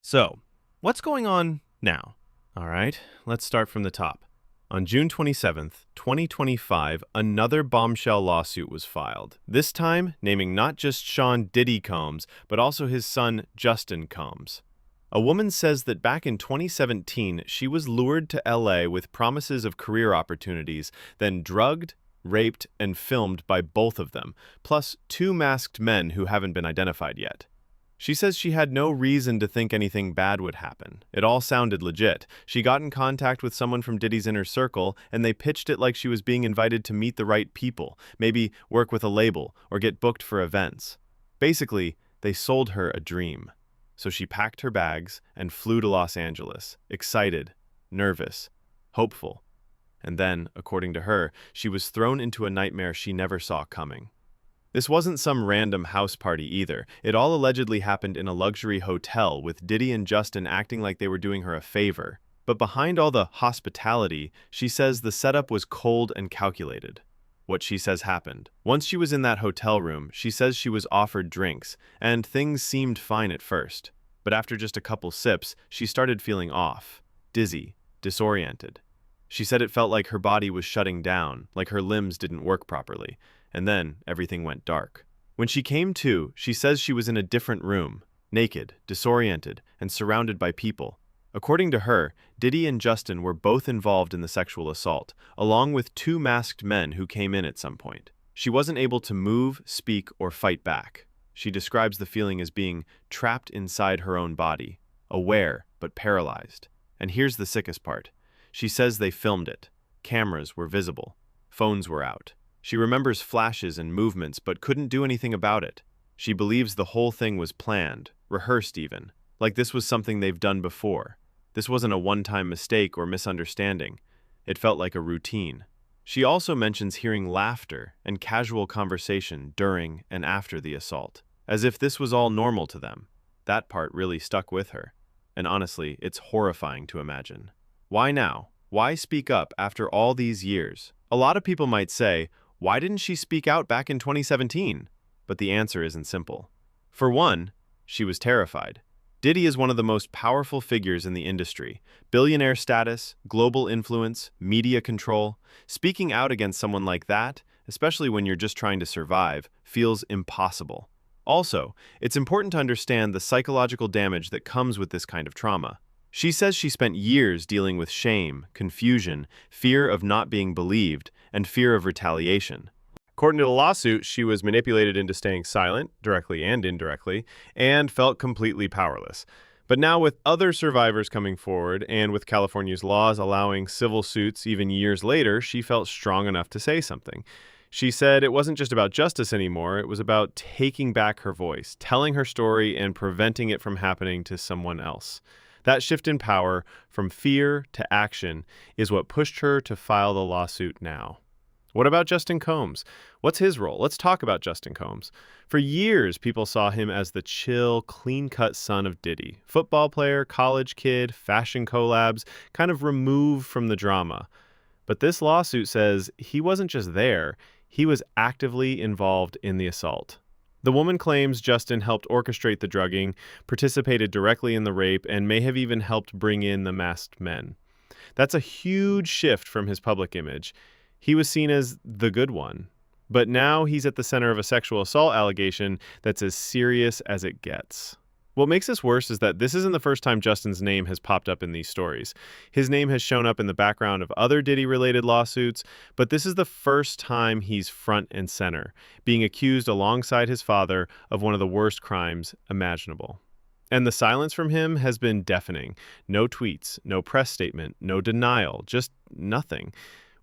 So, what's going on now? All right, let's start from the top. On June 27th, 2025, another bombshell lawsuit was filed, this time naming not just Sean Diddy Combs, but also his son Justin Combs. A woman says that back in 2017, she was lured to LA with promises of career opportunities, then drugged, raped, and filmed by both of them, plus two masked men who haven't been identified yet. She says she had no reason to think anything bad would happen. It all sounded legit. She got in contact with someone from Diddy's inner circle, and they pitched it like she was being invited to meet the right people, maybe work with a label, or get booked for events. Basically, they sold her a dream. So she packed her bags and flew to Los Angeles, excited, nervous, hopeful. And then, according to her, she was thrown into a nightmare she never saw coming. This wasn't some random house party either. It all allegedly happened in a luxury hotel with Diddy and Justin acting like they were doing her a favor. But behind all the hospitality, she says the setup was cold and calculated. What she says happened. Once she was in that hotel room, she says she was offered drinks, and things seemed fine at first. But after just a couple sips, she started feeling off, dizzy, disoriented. She said it felt like her body was shutting down, like her limbs didn't work properly. And then everything went dark. When she came to, she says she was in a different room, naked, disoriented, and surrounded by people. According to her, Diddy and Justin were both involved in the sexual assault, along with two masked men who came in at some point. She wasn't able to move, speak, or fight back. She describes the feeling as being trapped inside her own body, aware but paralyzed. And here's the sickest part. She says they filmed it. Cameras were visible. Phones were out. She remembers flashes and movements but couldn't do anything about it. She believes the whole thing was planned, rehearsed even, like this was something they've done before. This wasn't a one-time mistake or misunderstanding. It felt like a routine. She also mentions hearing laughter and casual conversation during and after the assault, as if this was all normal to them. That part really stuck with her. And honestly, it's horrifying to imagine. Why now? Why speak up after all these years? A lot of people might say, why didn't she speak out back in 2017? But the answer isn't simple. For one, she was terrified. Diddy is one of the most powerful figures in the industry. Billionaire status, global influence, media control. Speaking out against someone like that, especially when you're just trying to survive, feels impossible. Also, it's important to understand the psychological damage that comes with this kind of trauma. She says she spent years dealing with shame, confusion, fear of not being believed, and fear of retaliation. According to the lawsuit, she was manipulated into staying silent, directly and indirectly, and felt completely powerless. But now with other survivors coming forward, and with California's laws allowing civil suits even years later, she felt strong enough to say something. She said it wasn't just about justice anymore, it was about taking back her voice, telling her story, and preventing it from happening to someone else. That shift in power, from fear to action, is what pushed her to file the lawsuit now. What about Justin Combs? What's his role? Let's talk about Justin Combs. For years, people saw him as the chill, clean-cut son of Diddy. Football player, college kid, fashion collabs, kind of removed from the drama. But this lawsuit says he wasn't just there, he was actively involved in the assault. The woman claims Justin helped orchestrate the drugging, participated directly in the rape, and may have even helped bring in the masked men. That's a huge shift from his public image. He was seen as the good one. But now he's at the center of a sexual assault allegation that's as serious as it gets. What makes this worse is that this isn't the first time Justin's name has popped up in these stories. His name has shown up in the background of other Diddy-related lawsuits, but this is the first time he's front and center, being accused alongside his father of one of the worst crimes imaginable. And the silence from him has been deafening. No tweets, no press statement, no denial, just nothing,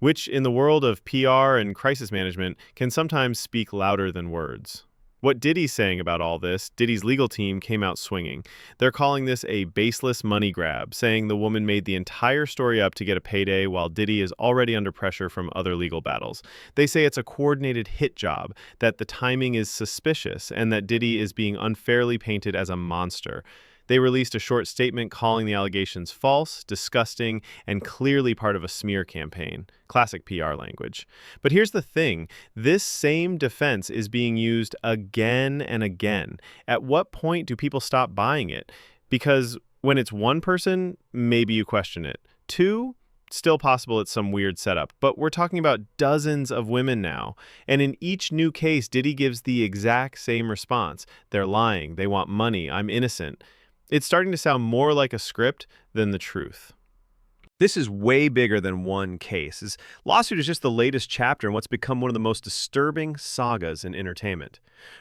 which in the world of PR and crisis management can sometimes speak louder than words. What Diddy's saying about all this, Diddy's legal team came out swinging. They're calling this a baseless money grab, saying the woman made the entire story up to get a payday while Diddy is already under pressure from other legal battles. They say it's a coordinated hit job, that the timing is suspicious, and that Diddy is being unfairly painted as a monster. They released a short statement calling the allegations false, disgusting, and clearly part of a smear campaign. Classic PR language. But here's the thing. This same defense is being used again and again. At what point do people stop buying it? Because When it's one person, maybe you question it. Two, still possible it's some weird setup. But we're talking about dozens of women now. And in each new case, Diddy gives the exact same response. They're lying. They want money. I'm innocent. It's starting to sound more like a script than the truth. This is way bigger than one case. This lawsuit is just the latest chapter in what's become one of the most disturbing sagas in entertainment.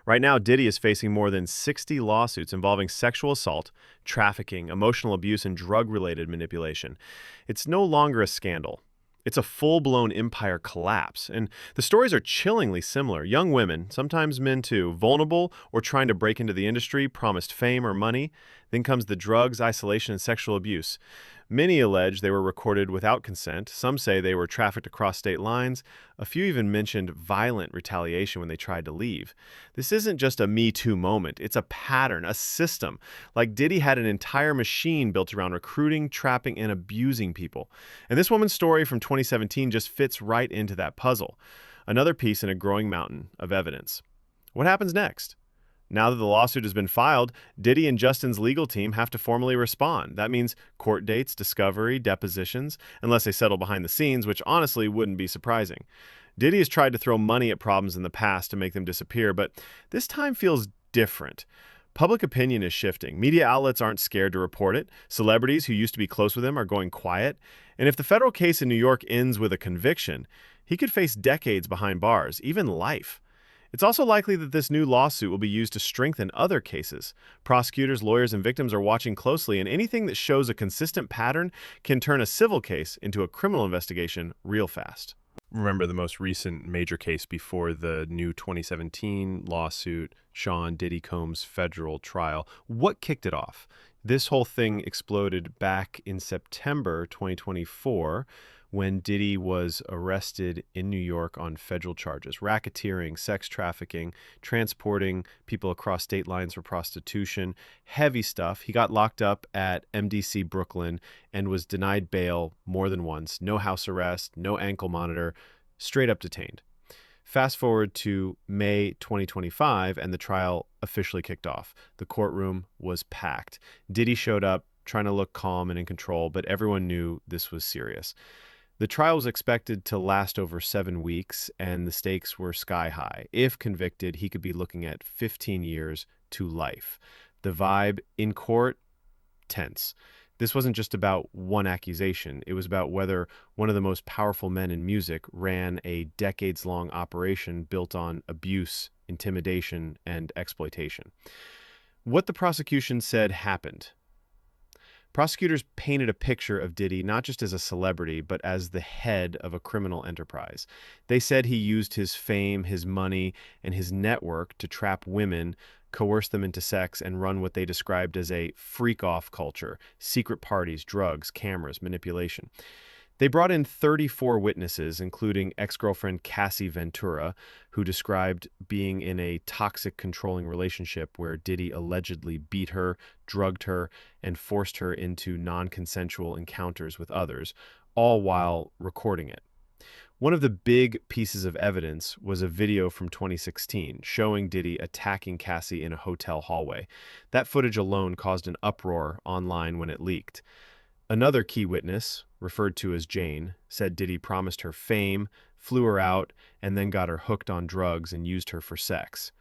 Right now, Diddy is facing more than 60 lawsuits involving sexual assault, trafficking, emotional abuse, and drug-related manipulation. It's no longer a scandal. It's a full-blown empire collapse, and the stories are chillingly similar. Young women, sometimes men too, vulnerable or trying to break into the industry, promised fame or money. Then comes the drugs, isolation, and sexual abuse. Many allege they were recorded without consent. Some say they were trafficked across state lines. A few even mentioned violent retaliation when they tried to leave. This isn't just a Me Too moment. It's a pattern, a system. Like Diddy had an entire machine built around recruiting, trapping, and abusing people. And this woman's story from 2017 just fits right into that puzzle. Another piece in a growing mountain of evidence. What happens next? Now that the lawsuit has been filed, Diddy and Justin's legal team have to formally respond. That means court dates, discovery, depositions, unless they settle behind the scenes, which honestly wouldn't be surprising. Diddy has tried to throw money at problems in the past to make them disappear, but this time feels different. Public opinion is shifting. Media outlets aren't scared to report it. Celebrities who used to be close with him are going quiet. And if the federal case in New York ends with a conviction, he could face decades behind bars, even life. It's also likely that this new lawsuit will be used to strengthen other cases. Prosecutors, lawyers, and victims are watching closely, and anything that shows a consistent pattern can turn a civil case into a criminal investigation real fast. Remember the most recent major case before the new 2017 lawsuit, Sean Diddy Combs' federal trial. What kicked it off? This whole thing exploded back in September 2024 when Diddy was arrested in New York on federal charges: racketeering, sex trafficking, transporting people across state lines for prostitution, heavy stuff. He got locked up at MDC Brooklyn and was denied bail more than once. No house arrest, no ankle monitor, straight up detained. Fast forward to May 2025 and the trial officially kicked off. The courtroom was packed. Diddy showed up trying to look calm and in control, but everyone knew this was serious. The trial was expected to last over 7 weeks, and the stakes were sky high. If convicted, he could be looking at 15 years to life. The vibe in court, tense. This wasn't just about one accusation. It was about whether one of the most powerful men in music ran a decades-long operation built on abuse, intimidation, and exploitation. What the prosecution said happened. Prosecutors painted a picture of Diddy not just as a celebrity, but as the head of a criminal enterprise. They said he used his fame, his money, and his network to trap women, coerce them into sex, and run what they described as a freak-off culture: secret parties, drugs, cameras, manipulation. They brought in 34 witnesses, including ex-girlfriend Cassie Ventura, who described being in a toxic, controlling relationship where Diddy allegedly beat her, drugged her, and forced her into non-consensual encounters with others, all while recording it. One of the big pieces of evidence was a video from 2016 showing Diddy attacking Cassie in a hotel hallway. That footage alone caused an uproar online when it leaked. Another key witness, referred to as Jane, said Diddy promised her fame, flew her out, and then got her hooked on drugs and used her for sex.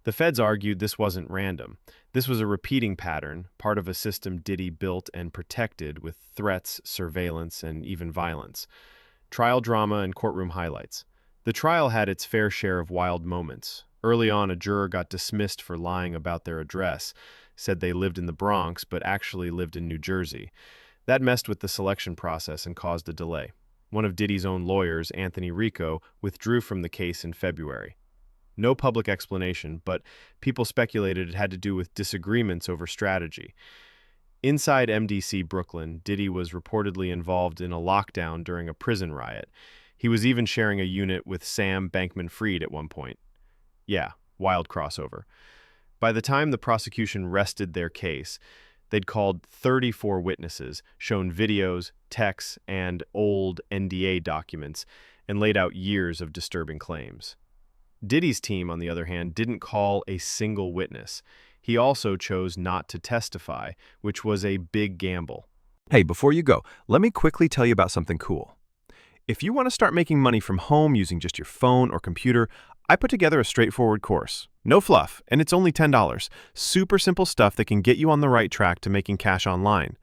The feds argued this wasn't random. This was a repeating pattern, part of a system Diddy built and protected with threats, surveillance, and even violence. Trial drama and courtroom highlights. The trial had its fair share of wild moments. Early on, a juror got dismissed for lying about their address, said they lived in the Bronx but actually lived in New Jersey. That messed with the selection process and caused a delay. One of Diddy's own lawyers, Anthony Rico, withdrew from the case in February. No public explanation, but people speculated it had to do with disagreements over strategy. Inside MDC Brooklyn, Diddy was reportedly involved in a lockdown during a prison riot. He was even sharing a unit with Sam Bankman-Fried at one point. Yeah, wild crossover. By the time the prosecution rested their case, they'd called 34 witnesses, shown videos, texts, and old NDA documents, and laid out years of disturbing claims. Diddy's team, on the other hand, didn't call a single witness. He also chose not to testify, which was a big gamble. Hey, before you go, let me quickly tell you about something cool. If you want to start making money from home using just your phone or computer, I put together a straightforward course. No fluff, and it's only $10. Super simple stuff that can get you on the right track to making cash online.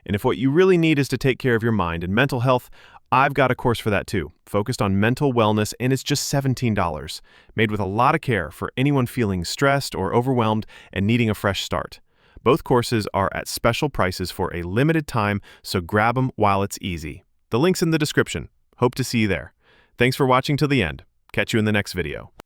And if what you really need is to take care of your mind and mental health, I've got a course for that too, focused on mental wellness, and it's just $17, made with a lot of care for anyone feeling stressed or overwhelmed and needing a fresh start. Both courses are at special prices for a limited time, so grab them while it's easy. The link's in the description. Hope to see you there. Thanks for watching till the end. Catch you in the next video.